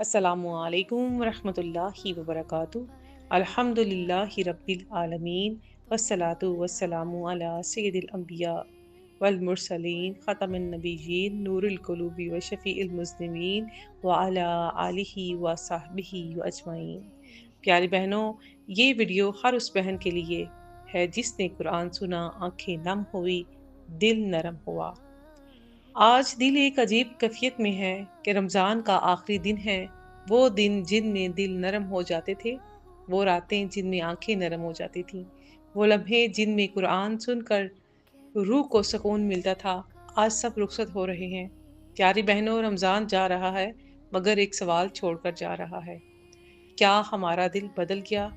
अस्सलामु अलैकुम वरहमतुल्लाहि वबरकातुहू। अल्हम्दुलिल्लाहि रब्बिल आलमीन वस्सलातु वस्सलामु अला सय्यिदिल अंबिया वल मुरसलीन ख़ातमिन नबिय्यीन नूरुल क़ुलूबि व शफ़ीइल मुज़निबीन व अला आलिहि व सहबिहि व अजमाइन। प्यारी बहनों, ये वीडियो हर उस बहन के लिए है जिसने कुरान सुना, आंखें नम हुई, दिल नरम हुआ। आज दिल एक अजीब कैफियत में है कि रमज़ान का आखिरी दिन है। वो दिन जिनमें दिल नरम हो जाते थे, वो रातें जिनमें आंखें नरम हो जाती थीं, वो लम्हे जिनमें कुरान सुनकर रूह को सुकून मिलता था, आज सब रुखसत हो रहे हैं। प्यारी बहनों, रमज़ान जा रहा है मगर एक सवाल छोड़कर जा रहा है। क्या हमारा दिल बदल गया?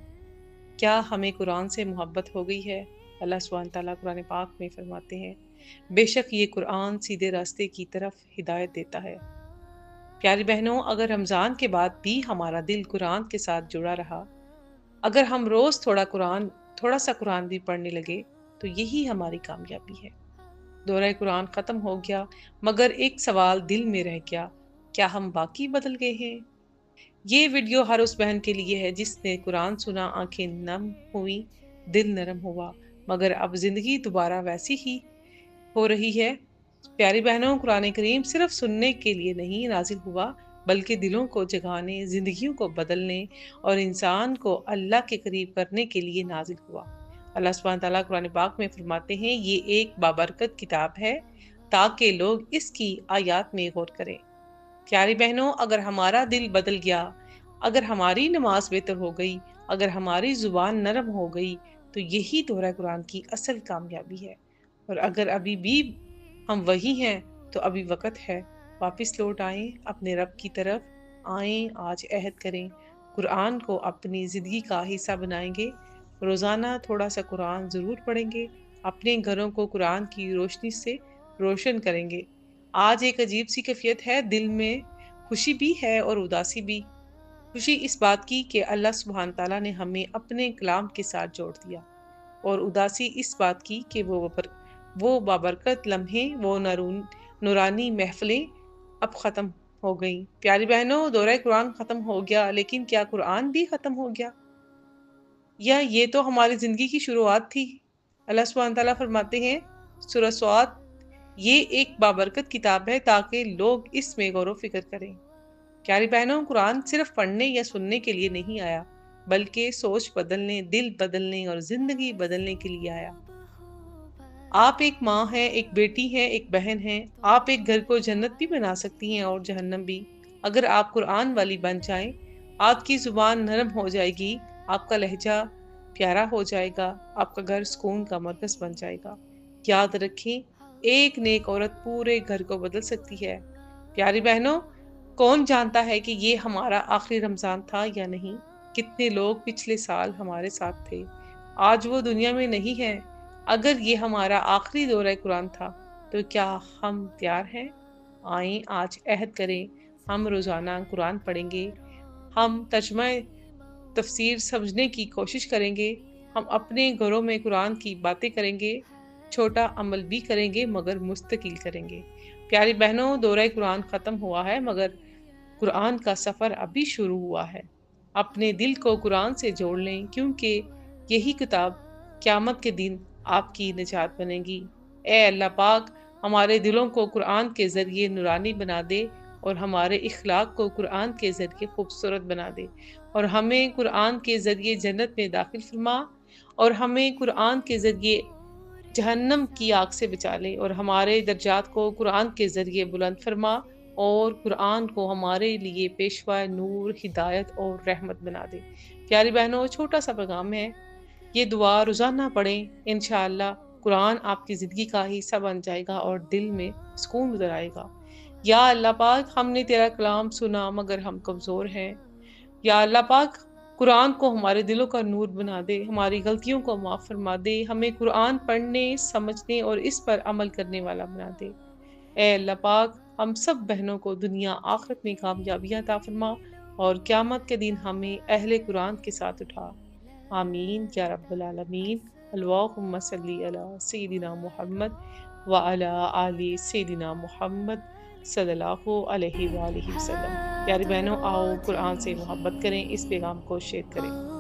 क्या हमें कुरान से मोहब्बत हो गई है? अल्लाह सुब्हान तआला कुरान पाक में फरमाते हैं, बेशक ये कुरान सीधे रास्ते की तरफ हिदायत देता है। प्यारी बहनों, अगर रमज़ान के बाद भी हमारा दिल कुरान के साथ जुड़ा रहा, अगर हम रोज़ थोड़ा सा कुरान भी पढ़ने लगे, तो यही हमारी कामयाबी है। दौरा कुरान ख़त्म हो गया मगर एक सवाल दिल में रह गया, क्या हम बाकी बदल गए हैं? ये वीडियो हर उस बहन के लिए है जिसने कुरान सुना, आंखें नम हुई, दिल नरम हुआ, मगर अब जिंदगी दोबारा वैसी ही हो रही है। प्यारी बहनों, कुरान करीम सिर्फ सुनने के लिए नहीं नाजिल हुआ, बल्कि दिलों को जगाने, जिंदगियों को बदलने और इंसान को अल्लाह के करीब करने के लिए नाजिल हुआ। अल्लाह सुब्हान तआला कुरान पाक में फरमाते हैं, ये एक बाबरकत किताब है ताकि लोग इसकी आयत में गौर करें। प्यारी बहनों, अगर हमारा दिल बदल गया, अगर हमारी नमाज बेहतर हो गई, अगर हमारी जुबान नरम हो गई, तो यही दोहरा कुरान की असल कामयाबी है। और अगर अभी भी हम वही हैं, तो अभी वक्त है, वापस लौट आएं, अपने रब की तरफ आएं, आज अहद करें, कुरान को अपनी ज़िंदगी का हिस्सा बनाएंगे, रोज़ाना थोड़ा सा कुरान ज़रूर पढ़ेंगे, अपने घरों को कुरान की रोशनी से रोशन करेंगे। आज एक अजीब सी कैफियत है, दिल में खुशी भी है और उदासी भी। खुशी इस बात की कि अल्लाह सुब्हान तआला ने हमें अपने कलाम के साथ जोड़ दिया, और उदासी इस बात की कि वो बाबरकत लम्हे, वो नूरानी महफिलें अब ख़त्म हो गई। प्यारी बहनों, दौरा कुरान ख़त्म हो गया, लेकिन क्या कुरान भी ख़त्म हो गया? या ये तो हमारी ज़िंदगी की शुरुआत थी। अल्लाह सुब्हान तआला फरमाते हैं सूरह स्वाद, ये एक बाबरकत किताब है ताकि लोग इसमें गौर व फिक्र करें। प्यारी बहनों, कुरान सिर्फ पढ़ने या सुनने के लिए नहीं आया, बल्कि सोच बदलने, दिल बदलने और जिंदगी बदलने के लिए आया। आप एक माँ हैं, एक बेटी हैं, एक बहन हैं। आप एक घर को जन्नत भी बना सकती हैं और जहन्नम भी। अगर आप कुरान वाली बन जाएं, आपकी जुबान नरम हो जाएगी, आपका लहजा प्यारा हो जाएगा, आपका घर सुकून का मरकज बन जाएगा। याद रखें, एक नेक औरत पूरे घर को बदल सकती है। प्यारी बहनों, कौन जानता है कि ये हमारा आखिरी रमज़ान था या नहीं? कितने लोग पिछले साल हमारे साथ थे, आज वो दुनिया में नहीं है। अगर ये हमारा आखिरी दौरा कुरान था, तो क्या हम तैयार हैं? आएं, आज अहद करें, हम रोज़ाना कुरान पढ़ेंगे, हम तर्जुमा तफसीर समझने की कोशिश करेंगे, हम अपने घरों में कुरान की बातें करेंगे, छोटा अमल भी करेंगे मगर मुस्तकिल करेंगे। प्यारी बहनों, दौरा कुरान ख़त्म हुआ है मगर कुरान का सफ़र अभी शुरू हुआ है। अपने दिल को कुरान से जोड़ लें, क्योंकि यही किताब क़यामत के दिन आपकी निजात बनेगी। ए अल्लाह पाक, हमारे दिलों को कुरान के ज़रिए नूरानी बना दे और हमारे इखलाक को कुरान के ज़रिए खूबसूरत बना दे, और हमें कुरान के ज़रिए जन्नत में दाखिल फरमा, और हमें कुरान के ज़रिए जहन्नम की आग से बचा ले, और हमारे दर्जात को कुरान के ज़रिए बुलंद फरमा, और कुरान को हमारे लिए पेशवा नूर, हिदायत और रहमत बना दे। प्यारी बहनों, छोटा सा पैगाम है, ये दुआ रोज़ाना पढ़ें, इंशाअल्लाह कुरान आपकी ज़िंदगी का हिस्सा बन जाएगा और दिल में सुकून उतर आएगा। या अल्लाह पाक, हमने तेरा कलाम सुना मगर हम कमज़ोर हैं। या अल्लाह पाक, कुरान को हमारे दिलों का नूर बना दे, हमारी गलतियों को माफ़ फरमा दे, हमें कुरान पढ़ने, समझने और इस पर अमल करने वाला बना दे। ए अल्लाह पाक, हम सब बहनों को दुनिया आखिरत में कामयाबियाँ अता फरमा, और क़यामत के दिन हमें अहले कुरान के साथ उठा। आमीन या रब्बल आलमीन। अल्लाहुम्मा सल्ली अला सय्यिदिना मुहम्मद व अला आलि सय्यिदिना मुहम्मद सल्लल्लाहु अलैहि व आलिहि वसल्लम। پیاری بہنوں، آؤ قرآن سے محبت کریں، اس پیغام کو شیئر کریں۔